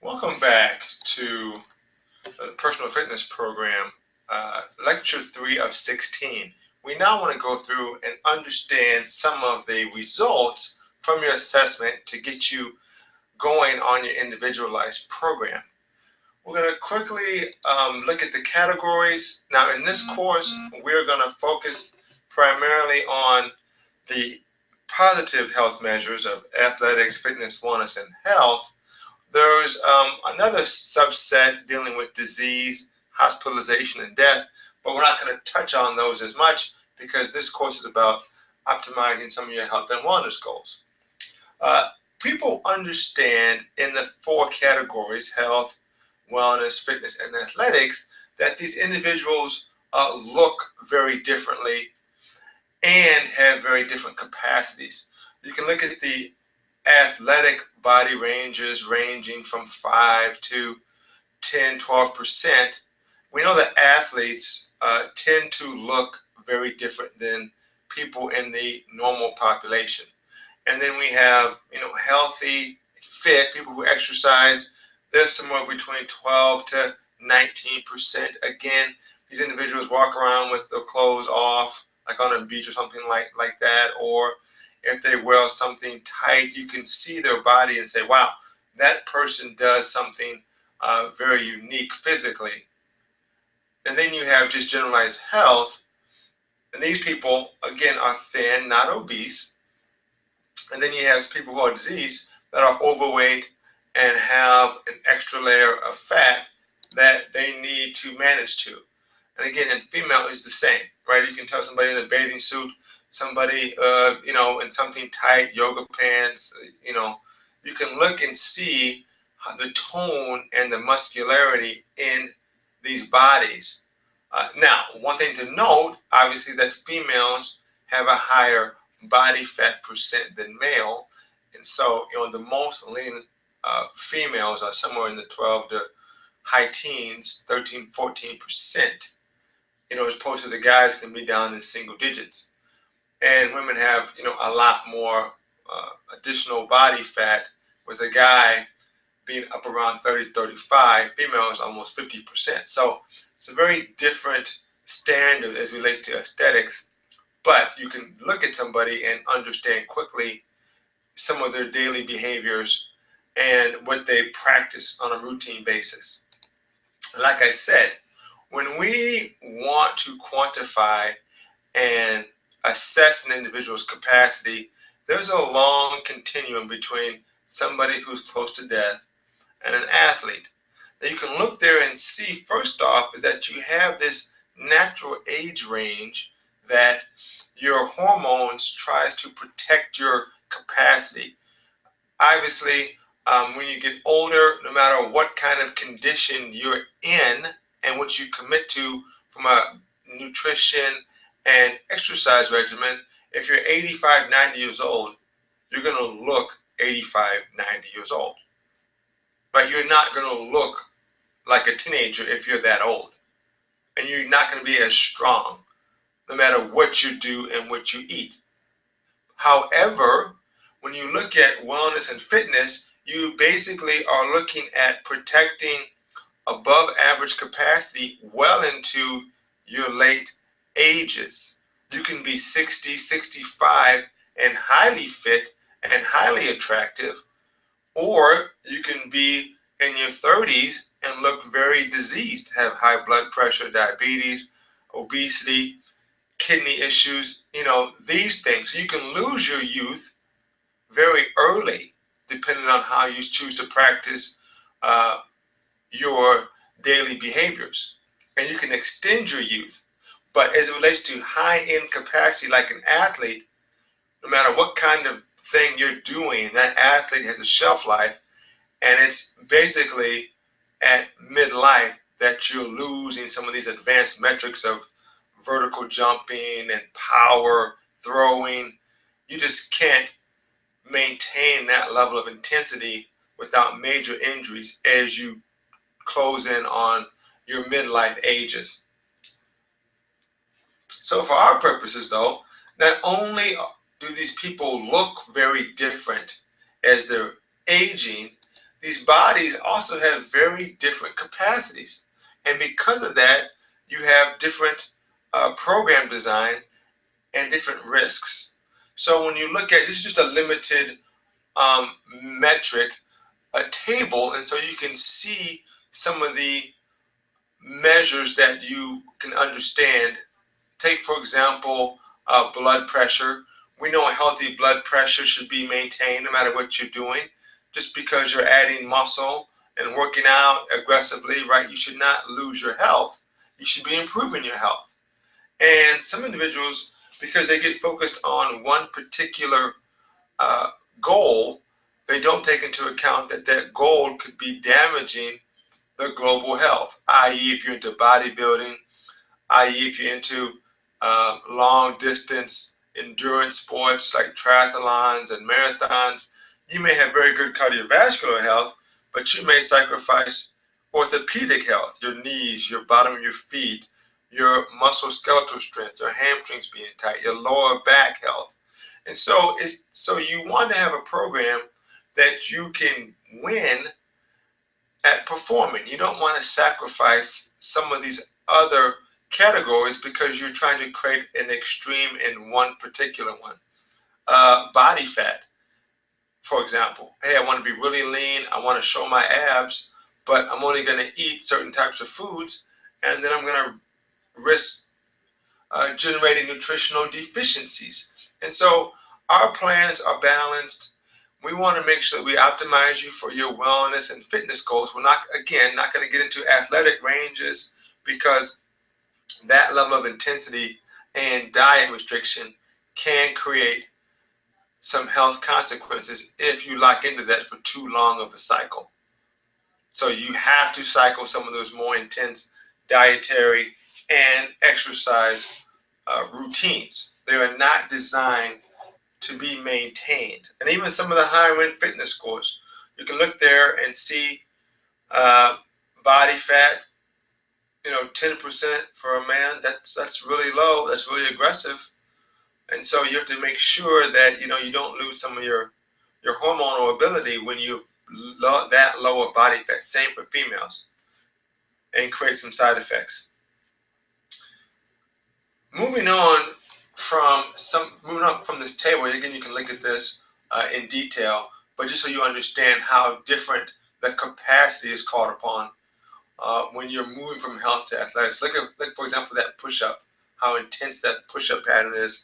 Welcome back to the Personal Fitness Program, Lecture 3 of 16. We now want to go through and understand some of the results from your assessment to get you going on your individualized program. We're going to quickly look at the categories. Now in this course, we're going to focus primarily on the positive health measures of athletics, fitness, wellness, and health. There's another subset dealing with disease, hospitalization, and death, but we're not going to touch on those as much because this course is about optimizing some of your health and wellness goals. People understand in the four categories, health, wellness, fitness, and athletics, that these individuals look very differently and have very different capacities. You can look at the athletic body ranges ranging from 5 to 10, 12%. We know that athletes tend to look very different than people in the normal population. And then we have, healthy, fit people who exercise. They're somewhere between 12 to 19%. Again, these individuals walk around with their clothes off, like on a beach or something like that, or if they wear something tight, you can see their body and say, wow, that person does something very unique physically. And then you have just generalized health. And these people, again, are thin, not obese. And then you have people who are diseased that are overweight and have an extra layer of fat that they need to manage to. And again, in female, it's the same, right? You can tell somebody in a bathing suit, somebody, in something tight, yoga pants, you can look and see the tone and the muscularity in these bodies. Now, one thing to note, obviously, that females have a higher body fat percent than male. And so, the most lean females are somewhere in the 12 to high teens, 13, 14%. As opposed to the guys can be down in single digits. And women have, a lot more additional body fat, with a guy being up around 30, 35, females almost 50%. So it's a very different standard as it relates to aesthetics, but you can look at somebody and understand quickly some of their daily behaviors and what they practice on a routine basis. Like I said, when we want to quantify and assess an individual's capacity, there's a long continuum between somebody who's close to death and an athlete. Now you can look there and see, first off, is that you have this natural age range that your hormones tries to protect your capacity. Obviously, when you get older, no matter what kind of condition you're in and what you commit to from a nutrition and exercise regimen, if you're 85, 90 years old, you're going to look 85, 90 years old. But you're not going to look like a teenager if you're that old. And you're not going to be as strong, no matter what you do and what you eat. However, when you look at wellness and fitness, you basically are looking at protecting above average capacity well into your late ages. You can be 60, 65 and highly fit and highly attractive, or you can be in your 30s and look very diseased, have high blood pressure, diabetes, obesity, kidney issues, these things. So you can lose your youth very early, depending on how you choose to practice your daily behaviors. And you can extend your youth. But as it relates to high-end capacity, like an athlete, no matter what kind of thing you're doing, that athlete has a shelf life, and it's basically at midlife that you're losing some of these advanced metrics of vertical jumping and power, throwing. You just can't maintain that level of intensity without major injuries as you close in on your midlife ages. So for our purposes, though, not only do these people look very different as they're aging, these bodies also have very different capacities. And because of that, you have different program design and different risks. So when you look at, this is just a limited metric, a table, and so you can see some of the measures that you can understand. Take, for example, blood pressure. We know a healthy blood pressure should be maintained no matter what you're doing. Just because you're adding muscle and working out aggressively, right, you should not lose your health. You should be improving your health. And some individuals, because they get focused on one particular uh, goal, they don't take into account that that goal could be damaging the global health, i.e. if you're into bodybuilding, i.e. if you're into long distance endurance sports like triathlons and marathons, you may have very good cardiovascular health, but you may sacrifice orthopedic health, your knees, your bottom of your feet, your musculoskeletal strength, your hamstrings being tight, your lower back health. And so you want to have a program that you can win at performing. You don't want to sacrifice some of these other categories because you're trying to create an extreme in one particular one. Body fat, for example. Hey, I want to be really lean. I want to show my abs, but I'm only going to eat certain types of foods, and then I'm going to risk generating nutritional deficiencies. And so our plans are balanced. We want to make sure that we optimize you for your wellness and fitness goals. We're not going to get into athletic ranges because that level of intensity and diet restriction can create some health consequences if you lock into that for too long of a cycle. So you have to cycle some of those more intense dietary and exercise routines. They are not designed to be maintained. And even some of the higher end fitness scores, you can look there and see body fat, 10% for a man. That's really low. That's really aggressive. And so you have to make sure that you don't lose some of your hormonal ability when you that lower body fat. Same for females, and create some side effects. Moving on from this table, again, you can look at this in detail, but just so you understand how different the capacity is called upon when you're moving from health to athletics. Look, for example, that push-up, how intense that push-up pattern is,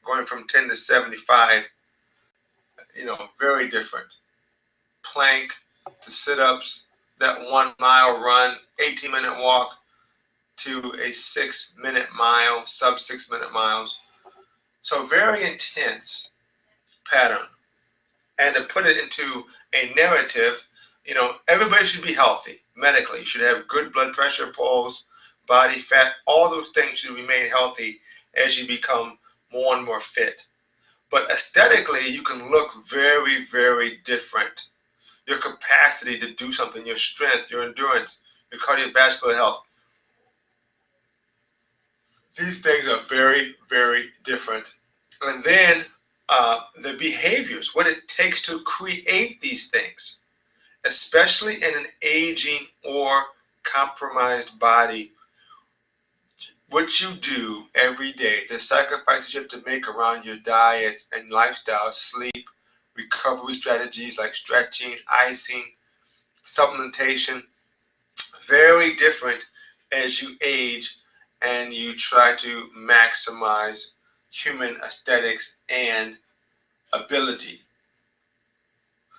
going from 10 to 75, very different. Plank to sit-ups, that 1 mile run, 18-minute walk to a 6-minute mile, sub 6-minute miles. So very intense pattern. And to put it into a narrative, everybody should be healthy medically. You should have good blood pressure, pulse, body fat, all those things should remain healthy as you become more and more fit. But aesthetically, you can look very, very different. Your capacity to do something, your strength, your endurance, your cardiovascular health. These things are very, very different. And then the behaviors, what it takes to create these things, especially in an aging or compromised body. What you do every day, the sacrifices you have to make around your diet and lifestyle, sleep, recovery strategies like stretching, icing, supplementation, very different as you age and you try to maximize human aesthetics and ability.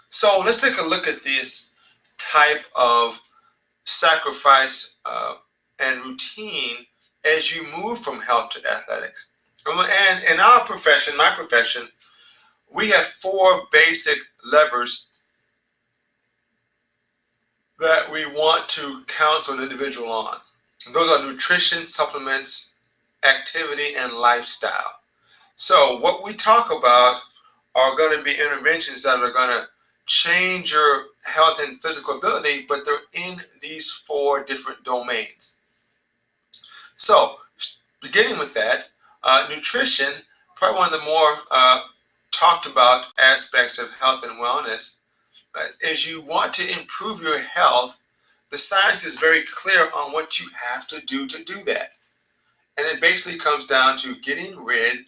So let's take a look at this type of sacrifice and routine as you move from health to athletics. And in our profession, my profession, we have 4 basic levers that we want to counsel an individual on. Those are nutrition, supplements, activity, and lifestyle. So what we talk about are going to be interventions that are going to change your health and physical ability, but they're in these 4 different domains. So beginning with that, nutrition, probably one of the more talked about aspects of health and wellness. as you want to improve your health, the science is very clear on what you have to do that. And it basically comes down to getting rid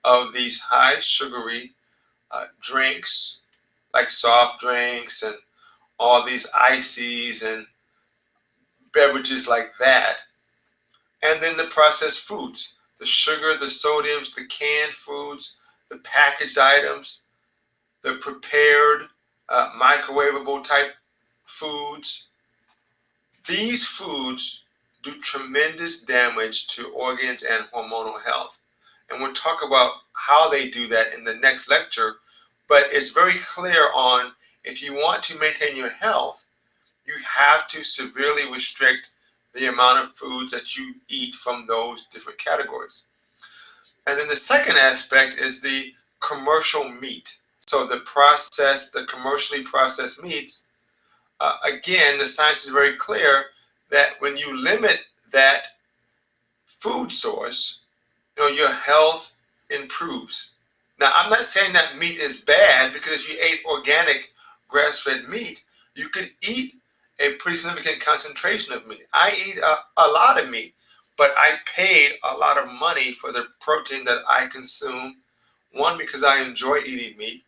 of these high sugary drinks, like soft drinks and all these ices and beverages like that. And then the processed foods, the sugar, the sodiums, the canned foods, the packaged items, the prepared microwavable type foods. These foods do tremendous damage to organs and hormonal health. And we'll talk about how they do that in the next lecture. But it's very clear on, if you want to maintain your health, you have to severely restrict the amount of foods that you eat from those different categories. And then the second aspect is the commercial meat. So the commercially processed meats, again, the science is very clear that when you limit that food source, your health improves. Now, I'm not saying that meat is bad, because if you ate organic grass-fed meat, you could eat a pretty significant concentration of meat. I eat a lot of meat, but I paid a lot of money for the protein that I consume. One, because I enjoy eating meat,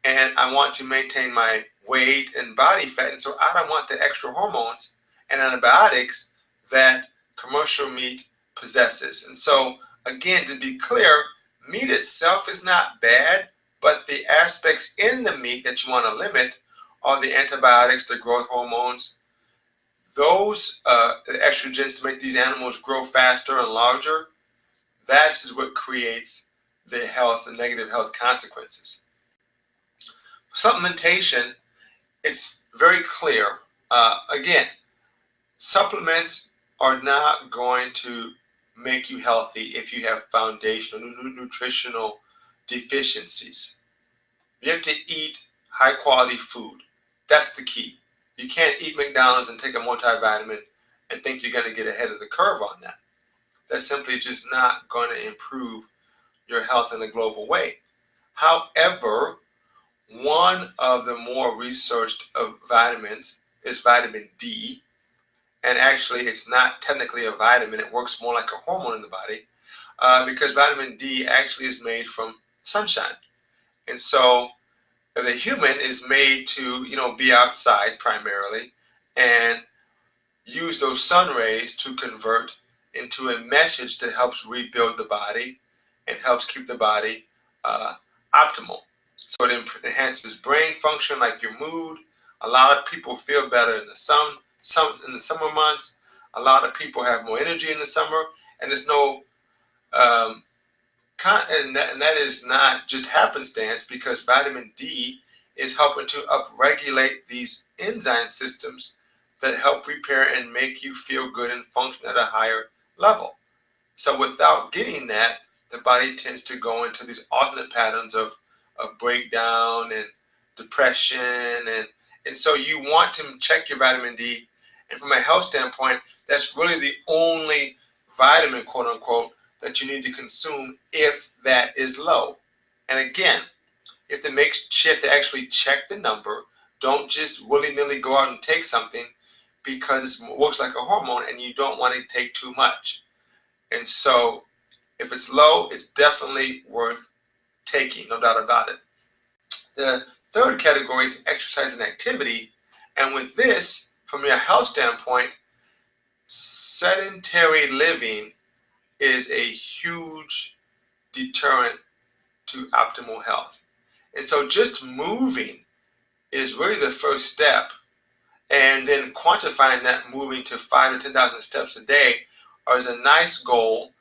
and I want to maintain my weight and body fat, and so I don't want the extra hormones and antibiotics that commercial meat possesses. And so, again, to be clear, meat itself is not bad, but the aspects in the meat that you want to limit are the antibiotics, the growth hormones, those estrogens to make these animals grow faster and larger. That's what creates the negative health consequences. Supplementation, it's very clear. Again, supplements are not going to make you healthy if you have foundational nutritional deficiencies. You have to eat high quality food. That's the key. You can't eat McDonald's and take a multivitamin and think you're going to get ahead of the curve on that. That's simply just not going to improve your health in a global way. However, one of the more researched of vitamins is vitamin D. And actually, it's not technically a vitamin. It works more like a hormone in the body, because vitamin D actually is made from sunshine. And so the human is made to, be outside primarily and use those sun rays to convert into a message that helps rebuild the body and helps keep the body optimal. So it enhances brain function, like your mood. A lot of people feel better in the summer months. A lot of people have more energy in the summer, and there's no and that is not just happenstance, because vitamin D is helping to upregulate these enzyme systems that help repair and make you feel good and function at a higher level. So without getting that, the body tends to go into these alternate patterns of breakdown and depression, and so you want to check your vitamin D. And from a health standpoint, that's really the only vitamin, quote unquote, that you need to consume if that is low. And again, you have to actually check the number. Don't just willy-nilly go out and take something because it works like a hormone and you don't want to take too much. And so if it's low, it's definitely worth taking, no doubt about it. The third category is exercise and activity. And with this, from your health standpoint, sedentary living is a huge deterrent to optimal health. And so just moving is really the first step. And then quantifying that, moving to 5,000 to 10,000 steps a day, is a nice goal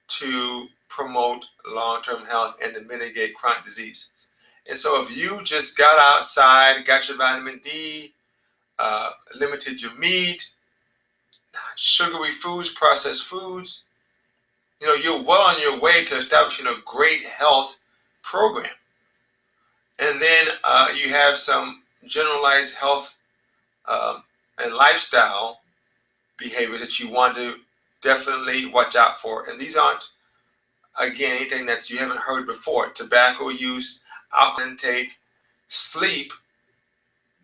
to promote long-term health and to mitigate chronic disease. And so if you just got outside, got your vitamin D, limited your meat, sugary foods, processed foods, you're well on your way to establishing a great health program. And then you have some generalized health and lifestyle behaviors that you want to definitely watch out for. And these aren't, again, anything that you haven't heard before. Tobacco use, alcohol intake, sleep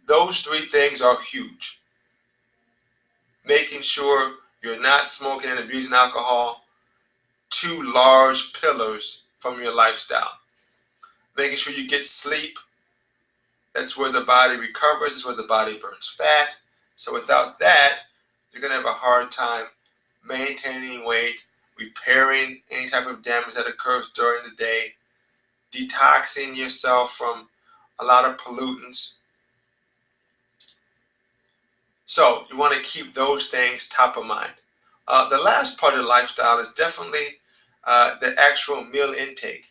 Those three things are huge. Making sure you're not smoking and abusing alcohol, two large pillars from your lifestyle. Making sure you get sleep. That's where the body recovers. That's where the body burns fat. So without that, you're going to have a hard time maintaining weight, repairing any type of damage that occurs during the day, detoxing yourself from a lot of pollutants. So you want to keep those things top of mind. The last part of the lifestyle is definitely the actual meal intake.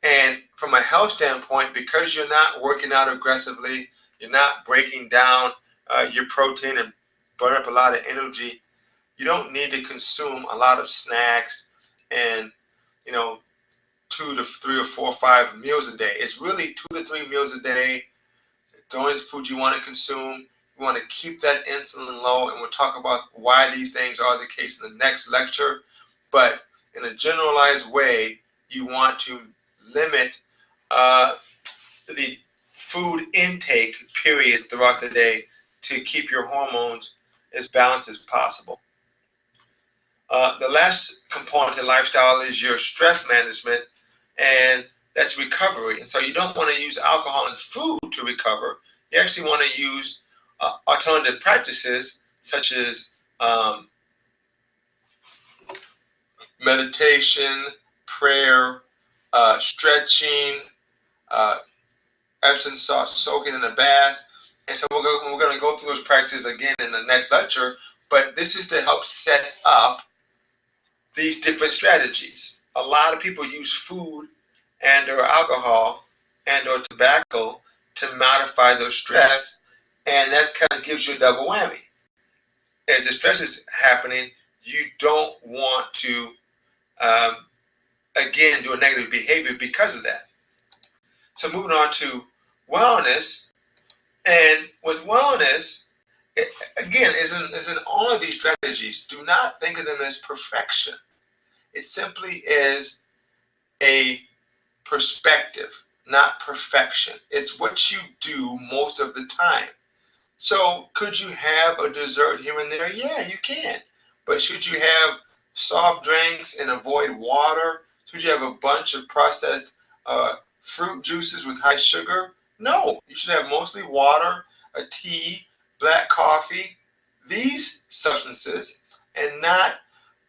And from a health standpoint, because you're not working out aggressively, you're not breaking down your protein and burn up a lot of energy, you don't need to consume a lot of snacks and, 2 to 3 or 4 or 5 meals a day. It's really 2 to 3 meals a day. The only food you want to consume. You want to keep that insulin low, and we'll talk about why these things are the case in the next lecture. But in a generalized way, you want to limit the food intake periods throughout the day to keep your hormones as balanced as possible. The last component of lifestyle is your stress management, and that's recovery. And so you don't want to use alcohol and food to recover. You actually want to use alternative practices such as meditation, prayer, stretching, Epsom salt soaking in a bath. And so we're going to go through those practices again in the next lecture, but this is to help set up these different strategies. A lot of people use food and or alcohol and or tobacco to modify their stress, and that kind of gives you a double whammy. As the stress is happening, you don't want to, again, do a negative behavior because of that. So moving on to wellness, and with wellness, it, again, is in all of these strategies, do not think of them as perfection. It simply is a perspective, not perfection. It's what you do most of the time. So could you have a dessert here and there? Yeah, you can. But should you have soft drinks and avoid water? Should you have a bunch of processed fruit juices with high sugar? No, you should have mostly water, a tea, black coffee, these substances, and not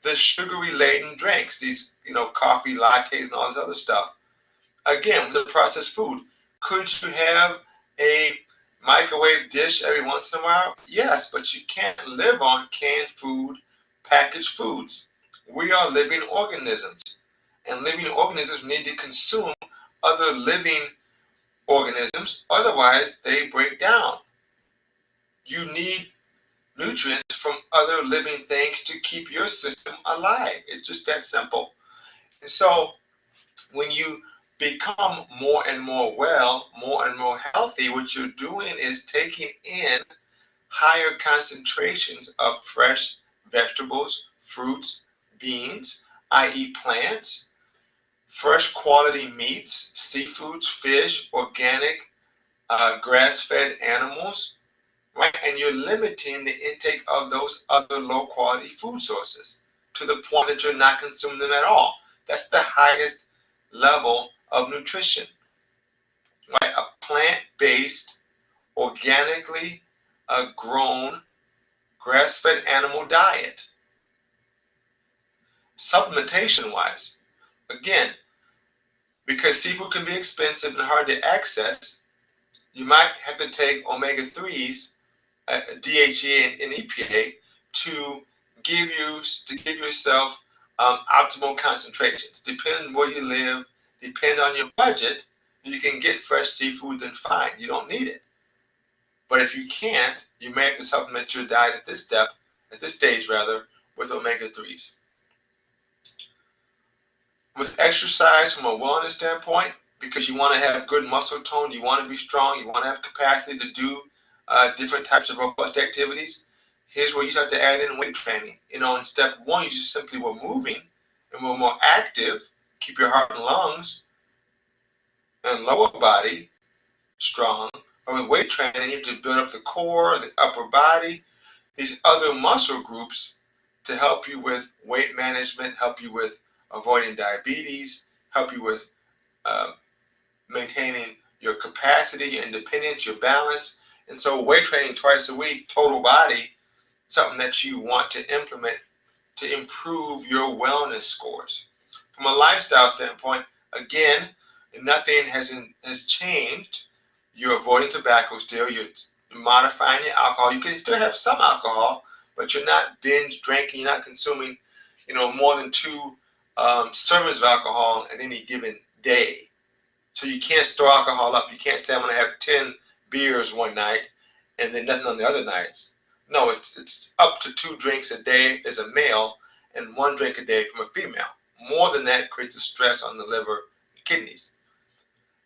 the sugary laden drinks, these coffee lattes and all this other stuff. Again, with the processed food, could you have a microwave dish every once in a while? Yes, but you can't live on canned food, packaged foods. We are living organisms, and living organisms need to consume other living organisms, otherwise they break down. You need nutrients from other living things to keep your system alive. It's just that simple. And so when you become more and more well, more and more healthy, what you're doing is taking in higher concentrations of fresh vegetables, fruits, beans, i.e. plants, fresh quality meats, seafoods, fish, organic, grass-fed animals, right? And you're limiting the intake of those other low-quality food sources to the point that you're not consuming them at all. That's the highest level of nutrition, right? A plant-based, organically grown, grass-fed animal diet. Supplementation-wise, again, because seafood can be expensive and hard to access, you might have to take omega-3s, DHEA and EPA, to give yourself optimal concentrations. Depending where you live, depend on your budget. If you can get fresh seafood, then fine. You don't need it. But if you can't, you may have to supplement your diet at this stage, with omega-3s. With exercise from a wellness standpoint, because you want to have good muscle tone, you want to be strong, you want to have capacity to do different types of robust activities, here's where you start to add in weight training. In step one, you just simply were moving and we're more active, keep your heart and lungs and lower body strong, But with weight training, you have to build up the core, the upper body, these other muscle groups to help you with weight management, help you with avoiding diabetes, help you with maintaining your capacity, your independence, your balance. And so weight training twice a week, total body, something that you want to implement to improve your wellness scores. From a lifestyle standpoint, again, nothing has changed. You're avoiding tobacco still. You're modifying your alcohol. You can still have some alcohol, but you're not binge drinking. You're not consuming, more than 2 servings of alcohol at any given day. So you can't store alcohol up. You can't say I'm going to have 10 beers one night and then nothing on the other nights. No, it's up to 2 drinks a day as a male and 1 drink a day from a female. More than that creates a stress on the liver and kidneys.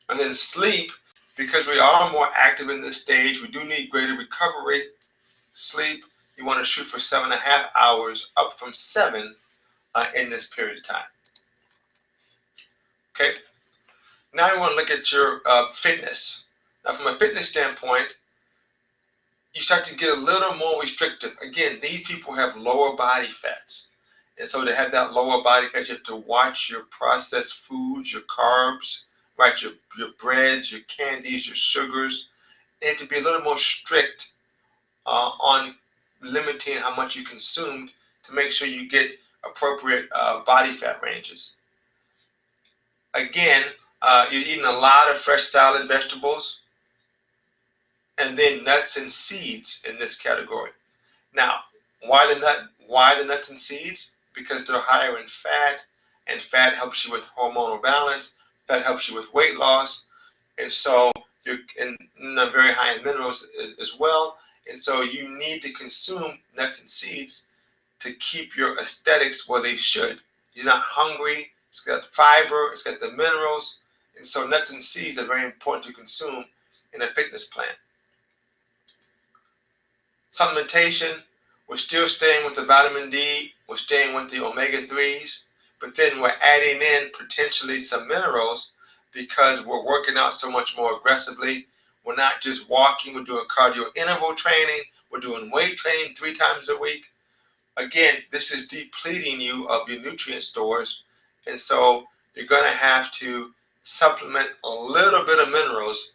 And then sleep, because we are more active in this stage, we do need greater recovery. Sleep, you want to shoot for 7.5 hours, up from 7 in this period of time. Okay. Now we want to look at your fitness. Now from a fitness standpoint, you start to get a little more restrictive. Again, these people have lower body fats. And so to have that lower body fat, you have to watch your processed foods, your carbs, right? Your breads, your candies, your sugars. And to be a little more strict on limiting how much you consume to make sure you get appropriate body fat ranges. Again, you're eating a lot of fresh salad, vegetables, and then nuts and seeds in this category. Now, why the nuts and seeds? Because they're higher in fat, and fat helps you with hormonal balance. Fat helps you with weight loss, and so you're very high in minerals as well. And so you need to consume nuts and seeds to keep your aesthetics where they should. You're not hungry. It's got fiber. It's got the minerals, and so nuts and seeds are very important to consume in a fitness plan. Supplementation, we're still staying with the vitamin D, we're staying with the omega-3s, but then we're adding in potentially some minerals because we're working out so much more aggressively. We're not just walking, we're doing cardio interval training, we're doing weight training 3 times a week. Again, this is depleting you of your nutrient stores, and so you're going to have to supplement a little bit of minerals,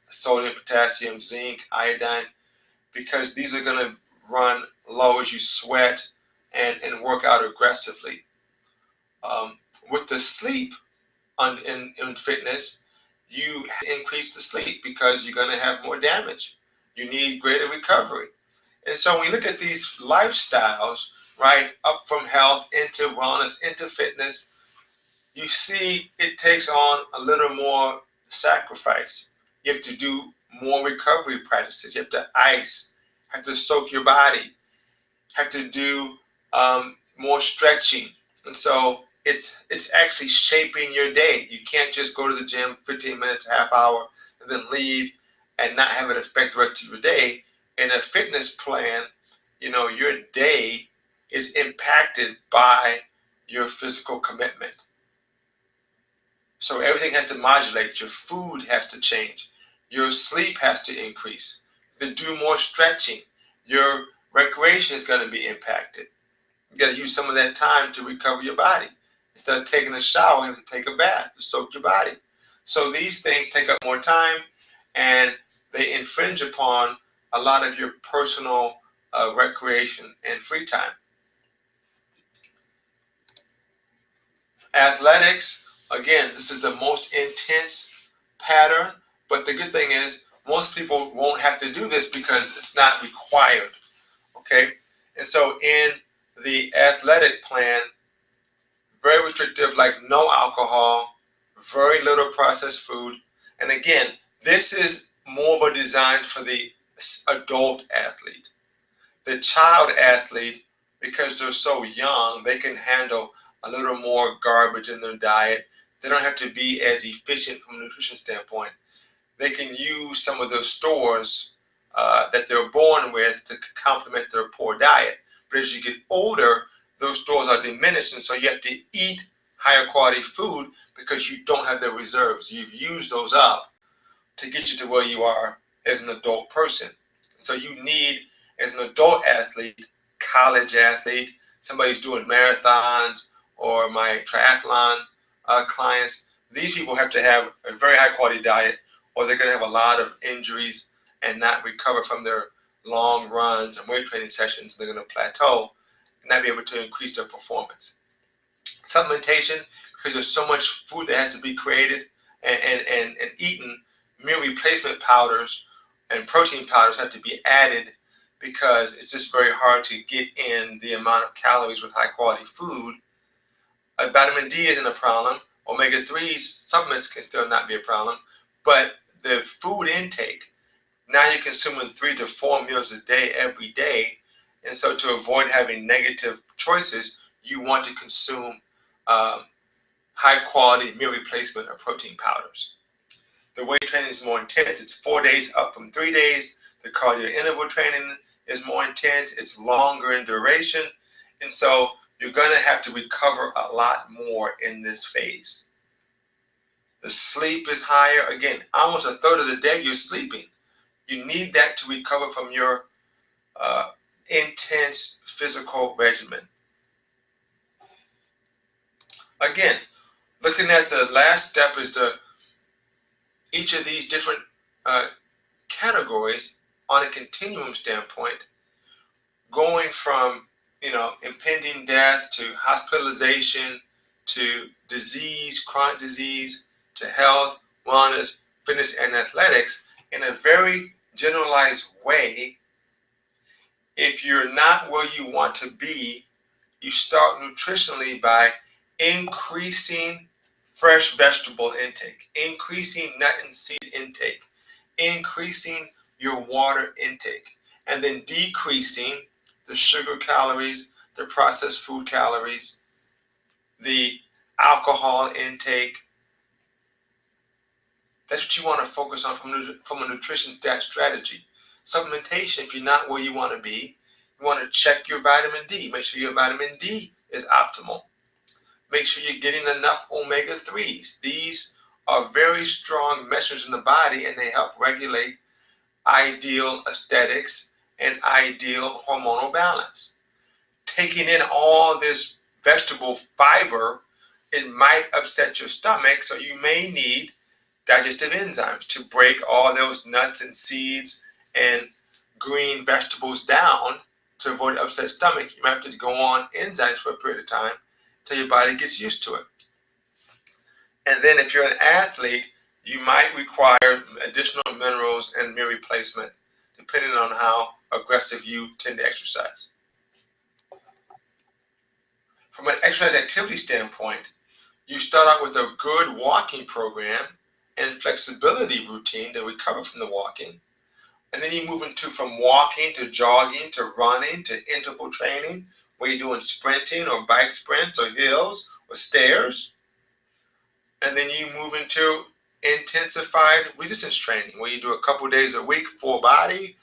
sodium, potassium, zinc, iodine, because these are going to run low as you sweat and work out aggressively. With the sleep in fitness, you increase the sleep because you're going to have more damage. You need greater recovery. And so when we look at these lifestyles, right, up from health into wellness, into fitness, you see it takes on a little more sacrifice. You have to do more recovery practices. You have to ice, have to soak your body, have to do more stretching. And so it's actually shaping your day. You can't just go to the gym 15 minutes, half hour, and then leave and not have it affect the rest of your day. In a fitness plan, your day is impacted by your physical commitment. So everything has to modulate. Your food has to change. Your sleep has to increase. Then do more stretching. Your recreation is going to be impacted. You got to use some of that time to recover your body. Instead of taking a shower, you have to take a bath to soak your body. So these things take up more time, and they infringe upon a lot of your personal recreation and free time. Athletics, again, this is the most intense pattern, but the good thing is most people won't have to do this because it's not required, okay? And so in the athletic plan, very restrictive, like no alcohol, very little processed food. And again, this is more of a design for the adult athlete. The child athlete, because they're so young, they can handle a little more garbage in their diet. They don't have to be as efficient from a nutrition standpoint. They can use some of those stores that they're born with to complement their poor diet. But as you get older, those stores are diminished, and so you have to eat higher quality food because you don't have the reserves. You've used those up to get you to where you are as an adult person. So you need, as an adult athlete, college athlete, somebody who's doing marathons, or my triathlon clients, these people have to have a very high quality diet, or they're going to have a lot of injuries and not recover from their long runs and weight training sessions. They're going to plateau and not be able to increase their performance. Supplementation, because there's so much food that has to be created and eaten, meal replacement powders and protein powders have to be added, because it's just very hard to get in the amount of calories with high quality food. Vitamin D isn't a problem. Omega-3s supplements can still not be a problem, but the food intake, now you're consuming 3 to 4 meals a day every day, and so to avoid having negative choices, you want to consume high quality meal replacement or protein powders. The weight training is more intense. It's 4 days up from 3 days. The cardio interval training is more intense. It's longer in duration. And so you're going to have to recover a lot more in this phase. The sleep is higher. Again, almost a third of the day you're sleeping. You need that to recover from your intense physical regimen. Again, looking at the last step is each of these different categories on a continuum standpoint, going from impending death to hospitalization to disease, chronic disease, to health, wellness, fitness, and athletics in a very generalized way. If you're not where you want to be, you start nutritionally by increasing fresh vegetable intake, increasing nut and seed intake, increasing your water intake, and then decreasing the sugar calories, the processed food calories, the alcohol intake. That's what you want to focus on from a nutrition strategy. Supplementation, if you're not where you want to be, you want to check your vitamin D. Make sure your vitamin D is optimal. Make sure you're getting enough omega-3s. These are very strong messengers in the body, and they help regulate ideal aesthetics and ideal hormonal balance. Taking in all this vegetable fiber, it might upset your stomach, so you may need digestive enzymes to break all those nuts and seeds and green vegetables down to avoid upset stomach. You might have to go on enzymes for a period of time until your body gets used to it. And then if you're an athlete, you might require additional minerals and meal replacement depending on how aggressive you tend to exercise. From an exercise activity standpoint, you start out with a good walking program and flexibility routine to recover from the walking. And then you move into from walking to jogging to running to interval training, where you're doing sprinting or bike sprints or hills or stairs. And then you move into intensified resistance training, where you do a couple days a week, full body,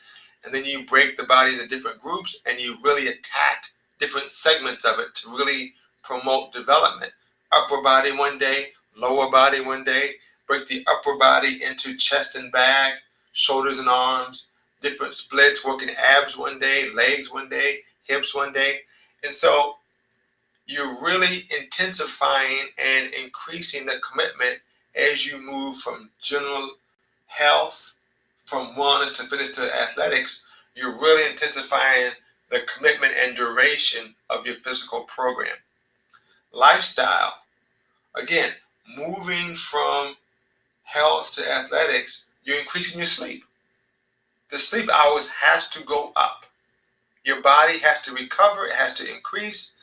and then you break the body into different groups and you really attack different segments of it to really promote development. Upper body one day, lower body one day, break the upper body into chest and back, shoulders and arms, different splits, working abs one day, legs one day, hips one day. And so you're really intensifying and increasing the commitment as you move from general health, from wellness to fitness to athletics. You're really intensifying the commitment and duration of your physical program. Lifestyle, again, moving from health to athletics, you're increasing your sleep. The sleep hours has to go up. Your body has to recover. It has to increase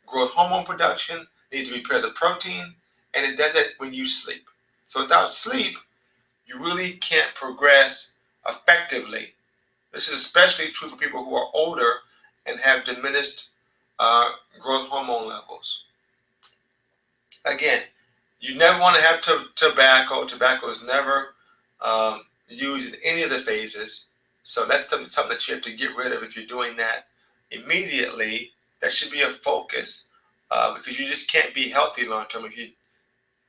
growth hormone production, needs to repair the protein, and it does it when you sleep. So without sleep, you really can't progress effectively. This is especially true for people who are older and have diminished growth hormone levels. Again, you never want to have tobacco. Tobacco is never used in any of the phases. So that's something that you have to get rid of if you're doing that immediately. That should be a focus because you just can't be healthy long term if you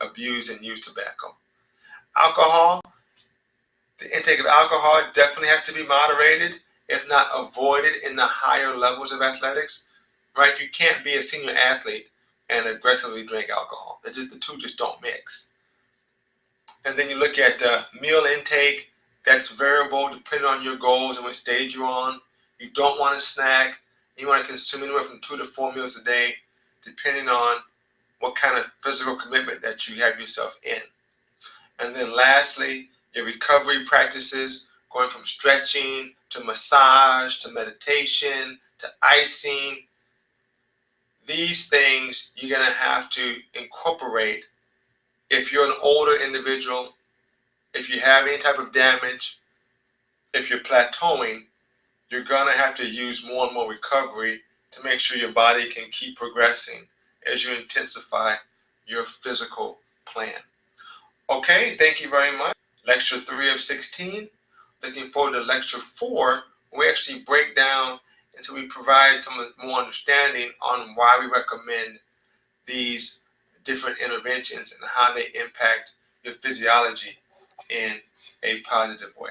abuse and use tobacco. Alcohol, intake of alcohol definitely has to be moderated, if not avoided, in the higher levels of athletics. Right? You can't be a senior athlete and aggressively drink alcohol. The two just don't mix. And then you look at meal intake. That's variable depending on your goals and what stage you're on. You don't want to snack. You want to consume anywhere from 2 to 4 meals a day, depending on what kind of physical commitment that you have yourself in. And then lastly, your recovery practices, going from stretching to massage to meditation to icing. These things you're going to have to incorporate if you're an older individual, if you have any type of damage, if you're plateauing. You're going to have to use more and more recovery to make sure your body can keep progressing as you intensify your physical plan. Okay, thank you very much. Lecture 3 of 16. Looking forward to lecture 4. We actually break down until we provide some more understanding on why we recommend these different interventions and how they impact your physiology in a positive way.